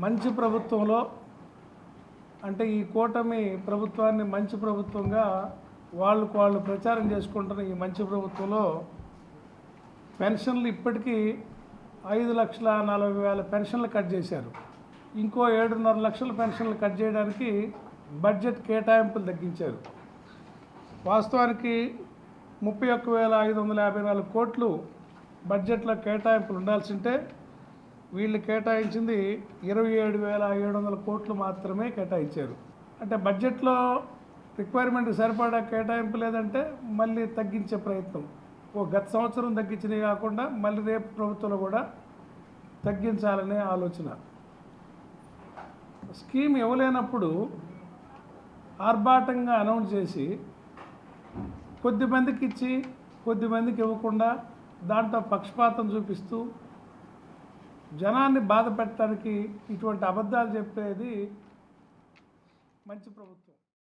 మంచి ప్రభుత్వంలో అంటే ఈ కూటమి ప్రభుత్వాన్ని మంచి ప్రభుత్వంగా వాళ్ళు ప్రచారం చేసుకుంటున్న ఈ మంచి ప్రభుత్వంలో పెన్షన్లు ఇప్పటికీ 5,40,000 పెన్షన్లు కట్ చేశారు. ఇంకో 7.5 లక్షల పెన్షన్లు కట్ చేయడానికి బడ్జెట్ కేటాయింపులు తగ్గించారు. వాస్తవానికి 31,554 కోట్లు బడ్జెట్లో కేటాయింపులు ఉండాల్సి ఉంటే వీళ్ళు కేటాయించింది 27,700 కోట్లు మాత్రమే కేటాయించారు. అంటే బడ్జెట్లో రిక్వైర్మెంట్కి సరిపడా కేటాయింపు లేదంటే మళ్ళీ తగ్గించే ప్రయత్నం. గత సంవత్సరం తగ్గించినవి కాకుండా మళ్ళీ రేపు ప్రభుత్వంలో కూడా తగ్గించాలనే ఆలోచన. స్కీమ్ ఇవ్వలేనప్పుడు ఆర్భాటంగా అనౌన్స్ చేసి కొద్దిమందికి ఇచ్చి కొద్దిమందికి ఇవ్వకుండా దాంట్లో పక్షపాతం చూపిస్తూ జనాన్ని బాధ పెట్టడానికి ఇటువంటి అబద్ధాలు చెప్పేది మంచి ప్రభుత్వం.